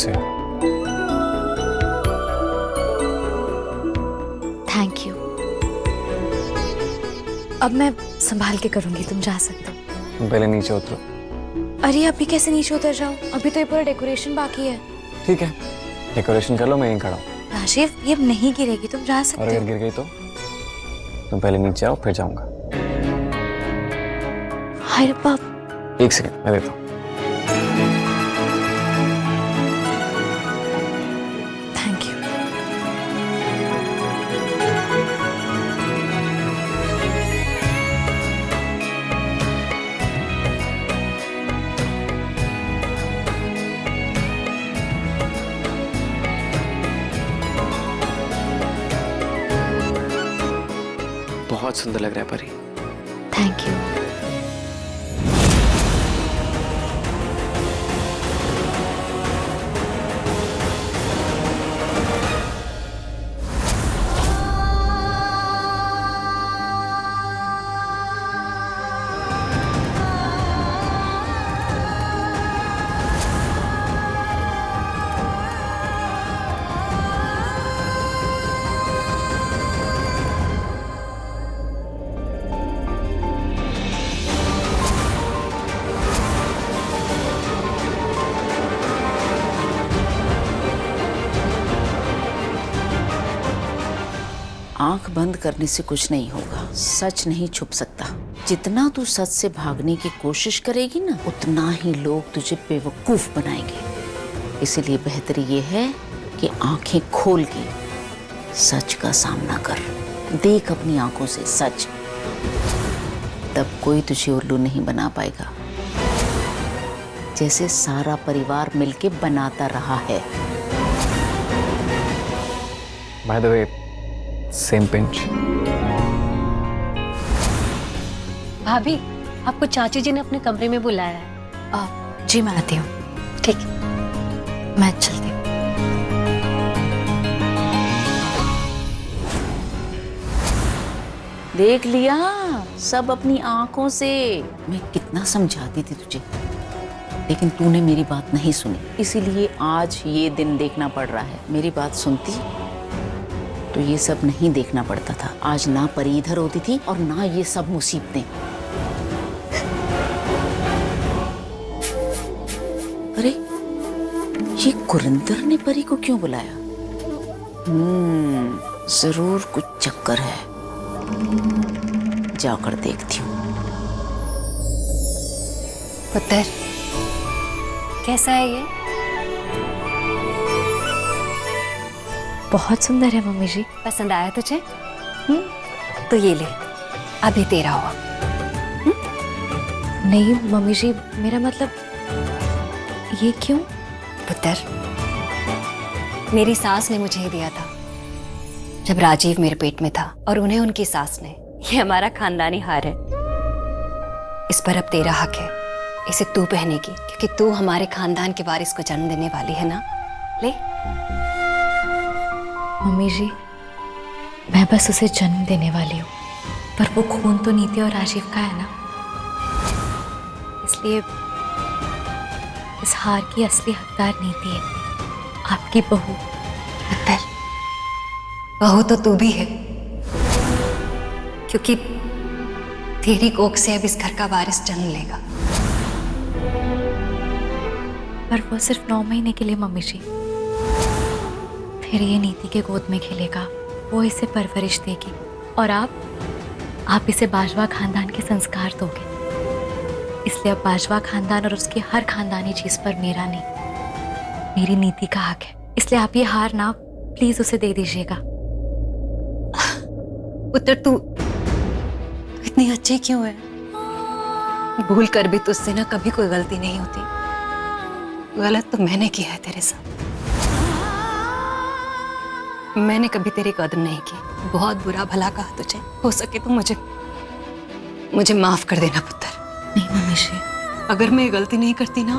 से। Thank you. अब मैं संभाल के करूंगी, तुम जा सकते हो। तुम पहले नीचे उतरो। अरे अभी कैसे नीचे उतर जाऊं? अभी तो ये पूरा डेकोरेशन बाकी है। ठीक है, डेकोरेशन कर लो, मैं यहीं खड़ा हूँ। राजीव, ये नहीं गिरेगी, तुम जा और सकते अगर हो। गिर गई तो तुम पहले नीचे आओ, फिर जाऊंगा। हाय रब्बा। एक सेकंड, मैं देता हूँ। Thank you. बहुत सुंदर लग रहा है परी। Thank you. आंख बंद करने से कुछ नहीं होगा। सच नहीं छुप सकता। जितना तू सच से भागने की कोशिश करेगी ना, उतना ही लोग तुझे बेवकूफ बनाएंगे। इसीलिए बेहतर ये है कि आंखें खोल के सच का सामना कर। देख अपनी आंखों से सच, तब कोई तुझे उल्लू नहीं बना पाएगा, जैसे सारा परिवार मिलके बनाता रहा है। By the way, same pinch. भाभी, आपको चाची जी ने अपने कमरे में बुलाया है। जी मैं आती हूँ। ठीक। मैं चलती हूँ। देख लिया सब अपनी आंखों से। मैं कितना समझाती थी तुझे, लेकिन तूने मेरी बात नहीं सुनी। इसीलिए आज ये दिन देखना पड़ रहा है। मेरी बात सुनती तो ये सब नहीं देखना पड़ता था। आज ना परी इधर होती थी और ना ये सब मुसीबतें। अरे ये कुरिंदर ने परी को क्यों बुलाया? जरूर कुछ चक्कर है। जाकर देखती हूँ। पुत्र, कैसा है ये? बहुत सुंदर है मम्मी जी। पसंद आया तुझे? तो ये ले, अभी तेरा हुआ। नहीं मम्मी जी, मेरा मतलब ये क्यों? पुत्र, मेरी सास ने मुझे ही दिया था जब राजीव मेरे पेट में था, और उन्हें उनकी सास ने। ये हमारा खानदानी हार है। इस पर अब तेरा हक है इसे तू पहनेगी, क्योंकि तू हमारे खानदान के वारिस को जन्म देने वाली है ना। ले। मम्मी जी, मैं बस उसे जन्म देने वाली हूँ, पर वो खून तो नीति और राजीव का है ना, इसलिए इस हार की असली हकदार नीति है, आपकी बहू। पुत्र, बहू तो तू भी है, क्योंकि तेरी कोख से अब इस घर का वारिस जन्म लेगा। पर वो सिर्फ 9 महीने के लिए मम्मी जी, फिर ये नीति के गोद में खेलेगा, वो इसे परवरिश देगी, और आप इसे बाजवा खानदान के संस्कार दोगे। इसलिए अब बाजवा खानदान और उसकी हर खानदानी चीज पर मेरा नहीं, मेरी नीति का हक है। इसलिए आप ये हार ना प्लीज उसे दे दीजिएगा। पुत्र, तू इतनी अच्छी क्यों है? भूल कर भी तुझसे ना कभी कोई गलती नहीं होती। गलत तो मैंने किया है तेरे साथ। मैंने कभी तेरी कदर नहीं की, बहुत बुरा भला कहा तुझे। हो सके तो मुझे माफ कर देना पुत्र। नहीं मम्मी जी, अगर मैं ये गलती नहीं करती ना,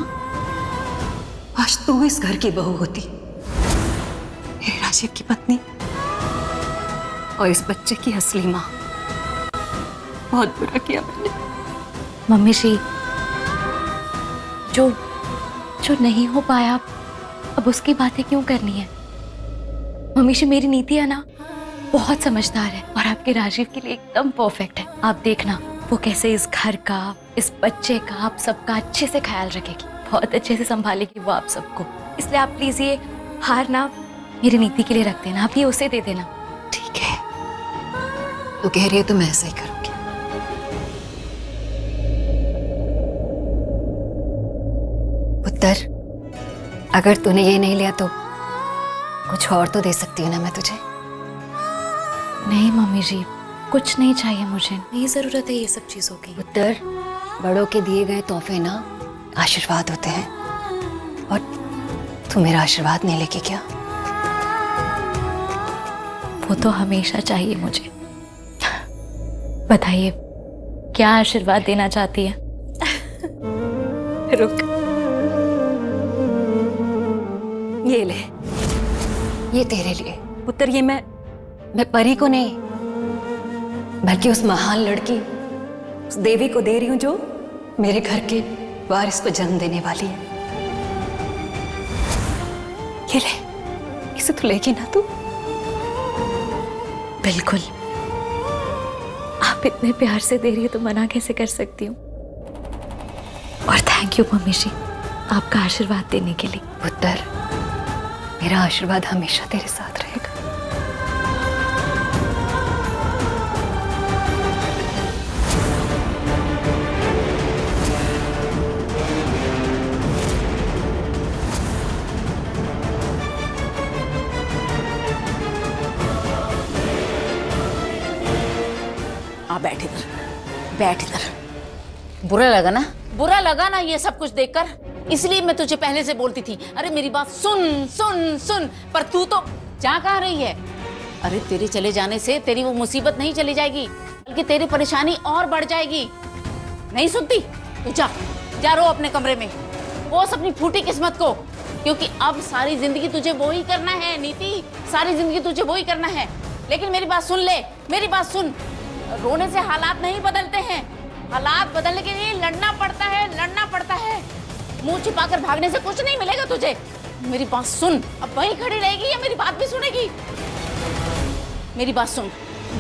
आज तू इस घर की बहू होती, मेरे राजीव की पत्नी और इस बच्चे की असली माँ। बहुत बुरा किया मैंने। मम्मी जी, जो नहीं हो पाया अब उसकी बातें क्यों करनी है? मम्मीशी, मेरी नीति है ना बहुत समझदार है और आपके राजीव के लिए एकदम परफेक्ट है। आप देखना वो कैसे इस घर का, इस बच्चे का, आप सबका अच्छे से ख्याल रखेगी, बहुत अच्छे से संभालेगी वो आप सबको। इसलिए आप प्लीज ये हार ना मेरी नीति के लिए रख देना, आप ये उसे दे देना। ठीक है, तू कह रही है तो मैं ऐसा ही करूंगी। पुत्र, अगर तूने ये नहीं लिया तो कुछ और तो दे सकती हूँ ना मैं तुझे। नहीं मम्मी जी, कुछ नहीं चाहिए मुझे, नहीं जरूरत है ये सब चीजों की। पुत्र, बड़ों के दिए गए तोहफे ना आशीर्वाद होते हैं, और तू मेरा आशीर्वाद नहीं लेके क्या? वो तो हमेशा चाहिए मुझे। बताइए क्या आशीर्वाद देना चाहती है? रुक, ये ले, ये तेरे लिए। पुत्र, ये मैं परी को नहीं बल्कि उस महान लड़की, उस देवी को दे रही हूं जो मेरे घर के वारिस को जन्म देने वाली है। ये ले, इसे तो लेगी ना तू? बिल्कुल, आप इतने प्यार से दे रही हो तो मना कैसे कर सकती हूँ। और थैंक यू मम्मी जी आपका आशीर्वाद देने के लिए। पुत्र, मेरा आशीर्वाद हमेशा तेरे साथ रहेगा। आ बैठ इधर, बैठ इधर। बुरा लगा ना? बुरा लगा ना ये सब कुछ देखकर? इसलिए मैं तुझे पहले से बोलती थी, अरे मेरी बात सुन सुन सुन, पर तू तो जा कहाँ रही है? अरे तेरे चले जाने से तेरी वो मुसीबत नहीं चली जाएगी, बल्कि तेरी परेशानी और बढ़ जाएगी। नहीं सुनती? तो जा, जा रो अपने कमरे में, पोस अपनी फूटी किस्मत को, क्योंकि अब सारी जिंदगी तुझे वो ही करना है नीति, सारी जिंदगी तुझे वो ही करना है। लेकिन मेरी बात सुन ले, मेरी बात सुन, रोने से हालात नहीं बदलते हैं, हालात बदलने के लिए लड़ना पड़ता है, लड़ना पड़ता है। मुंह छिपाकर भागने से कुछ नहीं मिलेगा तुझे। मेरी बात सुन, अब वहीं खड़ी रहेगी या मेरी बात भी सुनेगी? मेरी बात सुन,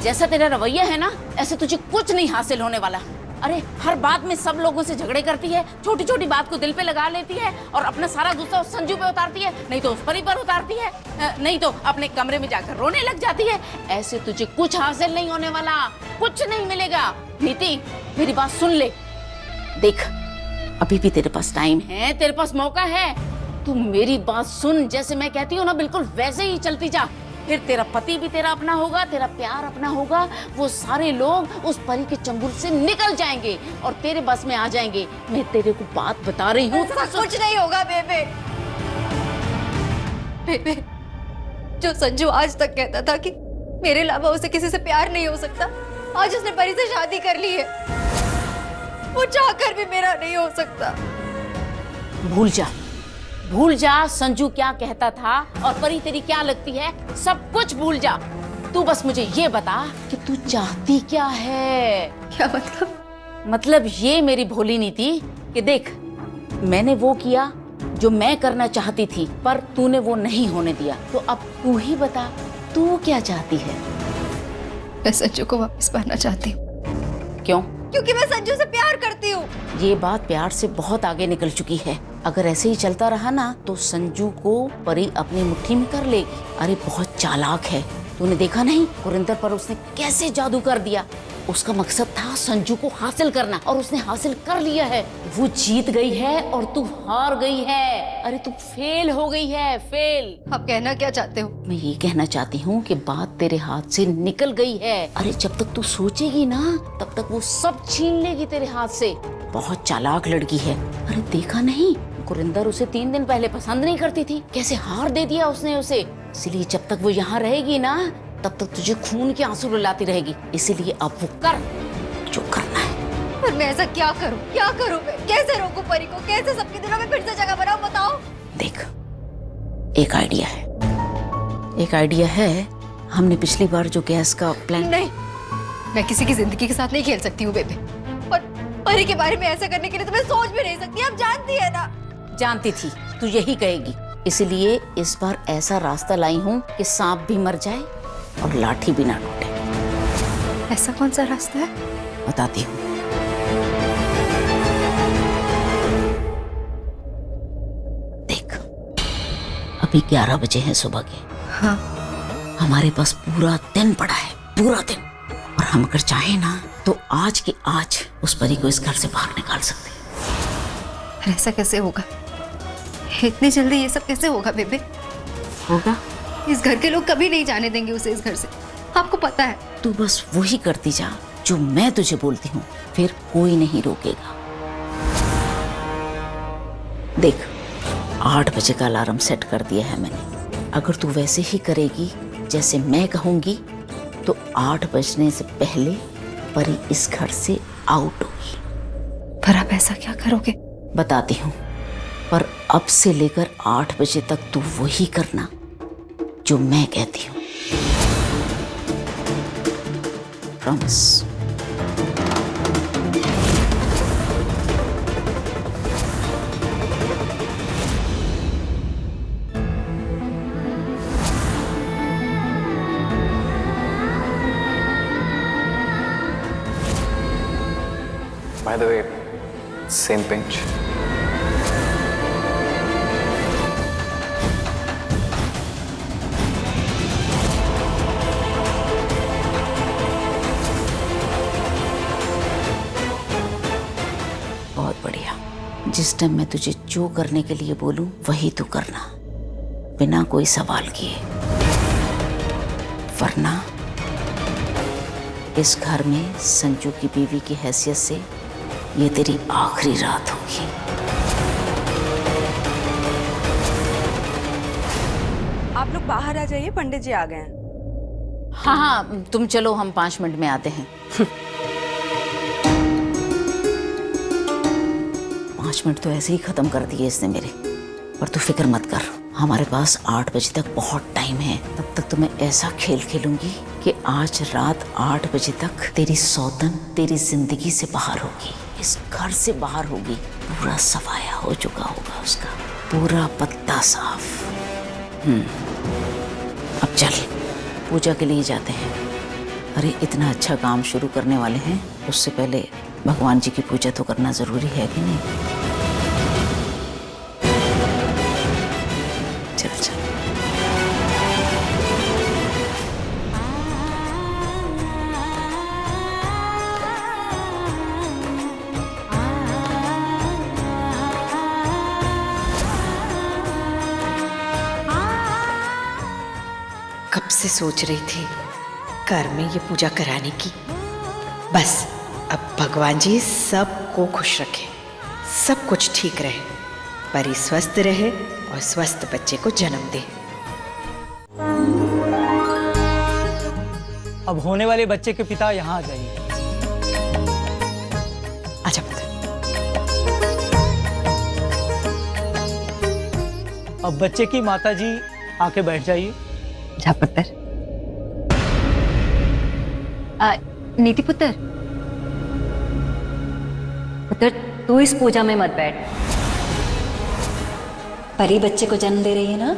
जैसा तेरा रवैया है ना, ऐसे तुझे कुछ नहीं हासिल होने वाला। अरे हर बात में सब लोगों से झगड़े करती है, छोटी छोटी बात को दिल पे लगा लेती है और अपना सारा गुस्सा उस संजू पे उतारती है, नहीं तो उस परी पर उतारती है, नहीं तो अपने कमरे में जाकर रोने लग जाती है। ऐसे तुझे कुछ हासिल नहीं होने वाला, कुछ नहीं मिलेगा। नीति, मेरी बात सुन ले, देख अभी भी तेरे पास टाइम है, तेरे पास मौका है। तू मेरी बात सुन, जैसे मैं कहती हूँ ना बिल्कुल वैसे ही चलती जा। फिर तेरा पति भी तेरा अपना होगा, तेरा प्यार अपना होगा, वो सारे लोग उस परी के चंगुल से निकल जाएंगे और तेरे बस में आ जाएंगे। मैं तेरे को बात बता रही हूँ। कुछ नहीं होगा बेबे। बेबे, जो संजू आज तक कहता था कि मेरे अलावा उसे किसी से प्यार नहीं हो सकता, आज उसने परी से शादी कर ली है। वो चाहकर भी मेरा नहीं हो सकता। भूल जा, भूल जा संजू क्या कहता था और परी तेरी क्या लगती है, सब कुछ भूल जा। तू बस मुझे ये बता कि तू चाहती क्या है। क्या मतलब? मतलब ये मेरी भोली नीति कि देख, मैंने वो किया जो मैं करना चाहती थी, पर तूने वो नहीं होने दिया। तो अब तू ही बता, तू क्या चाहती है? मैं संजू को वापस पाना चाहती हूँ। क्यों? क्योंकि मैं संजू से प्यार करती हूँ। ये बात प्यार से बहुत आगे निकल चुकी है। अगर ऐसे ही चलता रहा ना तो संजू को परी अपनी मुट्ठी में कर लेगी। अरे बहुत चालाक है, तूने देखा नहीं कुरिंदर पर उसने कैसे जादू कर दिया। उसका मकसद था संजू को हासिल करना और उसने हासिल कर लिया है। वो जीत गई है और तू हार गई है। अरे तू फेल हो गई है, फेल। आप कहना क्या चाहते हो? मैं ये कहना चाहती हूँ कि बात तेरे हाथ से निकल गई है। अरे जब तक तू सोचेगी ना तब तक वो सब छीन लेगी तेरे हाथ से। बहुत चालाक लड़की है। अरे देखा नहीं, कुरिंदर उसे 3 दिन पहले पसंद नहीं करती थी, कैसे हार दे दिया उसने उसे। इसलिए जब तक वो यहाँ रहेगी ना तब तक तुझे खून के आंसू रुलाती रहेगी। इसीलिए अब वो कर जो करना है। पर मैं ऐसा क्या करूं? क्या करूं मैं? कैसे रोकूं परी को? कैसे सबके दिलों में फिर से जगह बनाऊं? बताओ। देख, एक आइडिया है, एक आइडिया है। हमने पिछली बार जो गैस का प्लान। नहीं, मैं किसी की जिंदगी के साथ नहीं खेल सकती हूँ बेबे। और परी के बारे में ऐसा करने के लिए तो मैं सोच भी नहीं सकती। आप जानती है ना। जानती थी तू यही कहेगी, इसलिए इस बार ऐसा रास्ता लाई हूँ कि सांप भी मर जाए और लाठी भी ना टूटे। ऐसा कौन सा रास्ता है? बताती हूँ। देख, अभी 11 बजे हैं सुबह के। हाँ। हमारे पास पूरा दिन पड़ा है, पूरा दिन। और हम अगर चाहें ना तो आज के आज उस परी को इस घर से बाहर निकाल सकते हैं। पर ऐसा कैसे होगा? इतनी जल्दी ये सब कैसे होगा बेबे? होगा। इस घर के लोग कभी नहीं जाने देंगे उसे इस घर से, आपको पता है। तू बस वही करती जा जो मैं तुझे बोलती हूँ, फिर कोई नहीं रोकेगा। देख, 8 बजे का अलार्म सेट कर दिया है मैंने। अगर तू वैसे ही करेगी जैसे मैं कहूंगी तो 8 बजने से पहले परी इस घर से आउट होगी। पर आप ऐसा क्या करोगे? बताती हूँ, पर अब से लेकर 8 बजे तक तू वही करना जो मैं कहती हूँ। Promise. By the way, same pinch. बहुत बढ़िया। जिस टाइम मैं तुझे जो करने के लिए बोलूं वही तू करना, बिना कोई सवाल किए। वरना इस घर में संजू की बीवी की हैसियत से ये तेरी आखिरी रात होगी। आप लोग बाहर आ जाइए, पंडित जी आ गए हैं। हाँ हाँ, तुम चलो, हम 5 मिनट में आते हैं। 5 मिनट तो ऐसे ही खत्म कर दिए इसने मेरे। पर तू फिक्र मत कर, हमारे पास 8 बजे तक बहुत टाइम है। तब तक तो मैं ऐसा खेल खेलूंगी कि आज रात 8 बजे तक तेरी सौतन तेरी जिंदगी से बाहर होगी, इस घर से बाहर होगी। पूरा सफाया हो चुका होगा उसका, पूरा पत्ता साफ। अब चल, पूजा के लिए जाते हैं। अरे इतना अच्छा काम शुरू करने वाले हैं, उससे पहले भगवान जी की पूजा तो करना जरूरी है कि नहीं? चल चल। कब से सोच रही थी घर में ये पूजा कराने की। बस अब भगवान जी सबको खुश रखे, सब कुछ ठीक रहे, परी स्वस्थ रहे और स्वस्थ बच्चे को जन्म दे। अब होने वाले बच्चे के पिता यहाँ आ जाइए। आजा पुत्र। अब बच्चे की माता जी आके बैठ जाइए। जा पुत्र। नीति पुत्र, पुत्र तू इस पूजा में मत बैठ। परी बच्चे को जन्म दे रही है ना,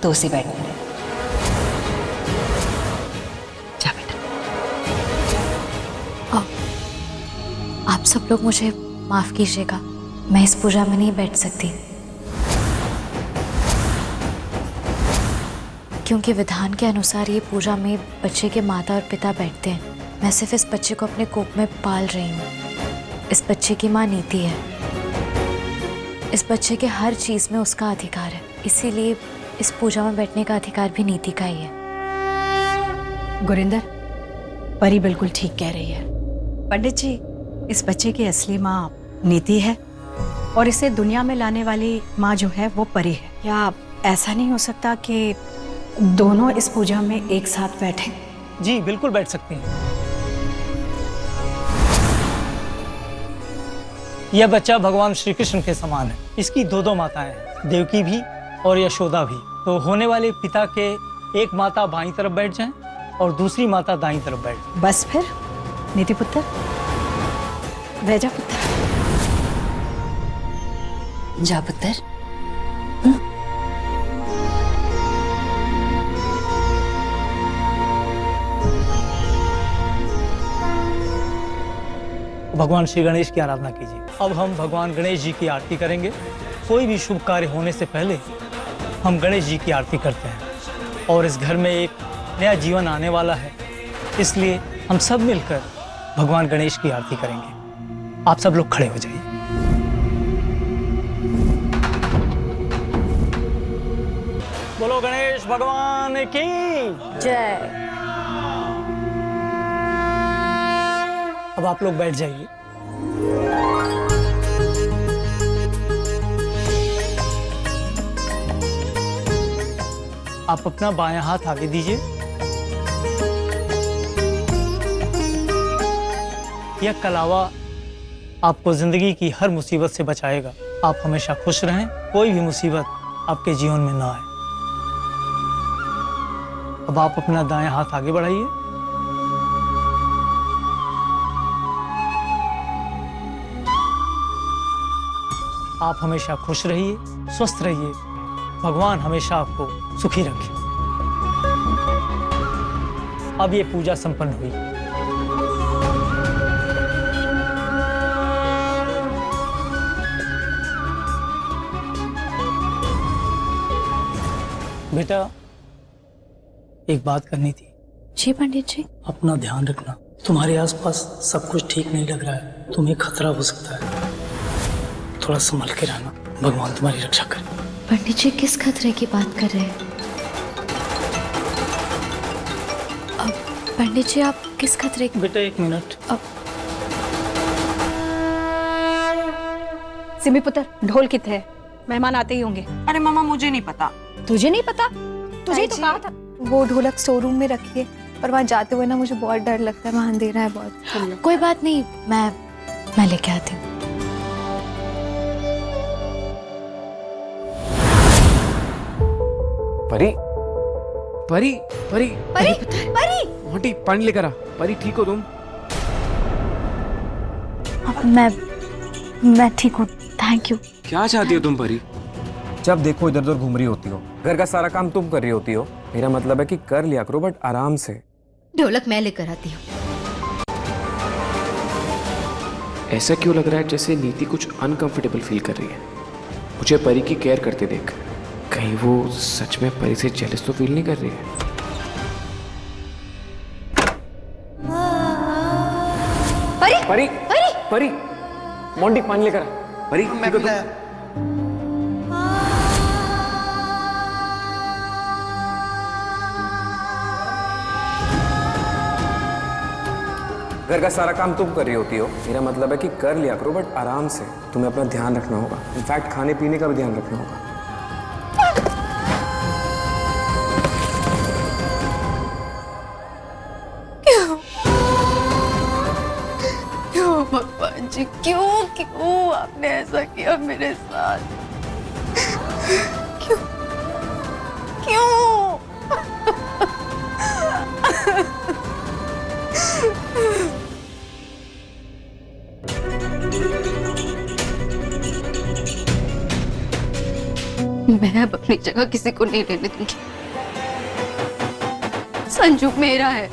तो उसे बैठने दे। जा बेटा। आप सब लोग मुझे माफ कीजिएगा, मैं इस पूजा में नहीं बैठ सकती क्योंकि विधान के अनुसार ये पूजा में बच्चे के माता और पिता बैठते हैं। मैं सिर्फ इस बच्चे को अपने कोख में पाल रही हूँ। इस बच्चे की माँ नीति है। इस बच्चे के हर चीज में उसका अधिकार है, इसीलिए इस पूजा में बैठने का अधिकार भी नीति का ही है। गुरिंदर, परी बिल्कुल ठीक कह रही है। पंडित जी, इस बच्चे की असली माँ नीति है और इसे दुनिया में लाने वाली माँ जो है वो परी है। या ऐसा नहीं हो सकता कि दोनों इस पूजा में एक साथ बैठे? जी बिल्कुल बैठ सकती हैं। यह बच्चा भगवान श्री कृष्ण के समान है। इसकी दो माताएं हैं, देवकी भी और यशोदा भी। तो होने वाले पिता के एक माता बाईं तरफ बैठ जाएं और दूसरी माता दाईं तरफ बैठ जाएं। बस फिर नीति पुत्र, रह जा पुत्र। जा पुत्र। भगवान श्री गणेश की आराधना कीजिए। अब हम भगवान गणेश जी की आरती करेंगे। कोई भी शुभ कार्य होने से पहले हम गणेश जी की आरती करते हैं और इस घर में एक नया जीवन आने वाला है, इसलिए हम सब मिलकर भगवान गणेश की आरती करेंगे। आप सब लोग खड़े हो जाइए। बोलो गणेश भगवान की जय। अब आप लोग बैठ जाइए। आप अपना बायां हाथ आगे दीजिए। यह कलावा आपको जिंदगी की हर मुसीबत से बचाएगा। आप हमेशा खुश रहें, कोई भी मुसीबत आपके जीवन में ना आए। अब आप अपना दायां हाथ आगे बढ़ाइए। आप हमेशा खुश रहिए, स्वस्थ रहिए, भगवान हमेशा आपको सुखी रखे। अब ये पूजा संपन्न हुई। बेटा, एक बात करनी थी। जी पंडित जी। अपना ध्यान रखना। तुम्हारे आसपास सब कुछ ठीक नहीं लग रहा है, तुम्हें खतरा हो सकता है। थोड़ा संभल के रहना, भगवान तुम्हारी रक्षा करे। पंडित जी किस खतरे की बात कर रहे हैं? अब पंडित जी आप किस खतरे की? बेटा एक मिनट। सिमी पुत्र, ढोल कितने है? मेहमान आते ही होंगे। अरे मामा मुझे नहीं पता। तुझे नहीं पता? तुझे ही तो जी, कहा था। वो ढोलक स्टोर रूम में रखिए, पर वहाँ जाते हुए ना मुझे बहुत डर लगता है, वहाँ अंधेरा है बहुत। कोई बात नहीं, मैं लेके आती हूँ। परी परी परी परी, परी, मोटी पानी लेकर आ। परी ठीक हो तुम? मैं ठीक हूँ, थैंक यू। क्या चाहती हो तुम परी? जब देखो इधर उधर घूम रही होती हो, घर का सारा काम तुम कर रही होती हो। मेरा मतलब है कि कर लिया करो, बट आराम से। ढोलक मैं लेकर आती हूँ। ऐसा क्यों लग रहा है जैसे नीति कुछ अनकंफर्टेबल फील कर रही है? मुझे परी की केयर करते देख, कहीं वो सच में परी से जेलस तो फील नहीं कर रही है? परी, परी परी, परी मोंटी पानी लेकर आ। परी ठीक हो तुम? घर का सारा काम तुम कर रही होती हो। मेरा मतलब है कि कर लिया करो, बट आराम से। तुम्हें अपना ध्यान रखना होगा, इनफैक्ट खाने पीने का भी ध्यान रखना होगा। क्यों भगवान जी, क्यों आपने ऐसा किया मेरे साथ? क्यों क्यों? मैं अब अपनी जगह किसी को नहीं लेने दूंगी। संजू मेरा है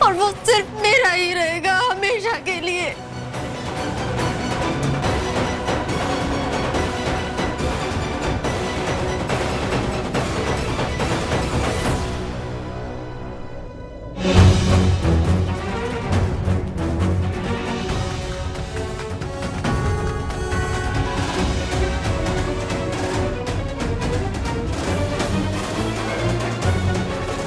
और वो सिर्फ मेरा ही रहेगा।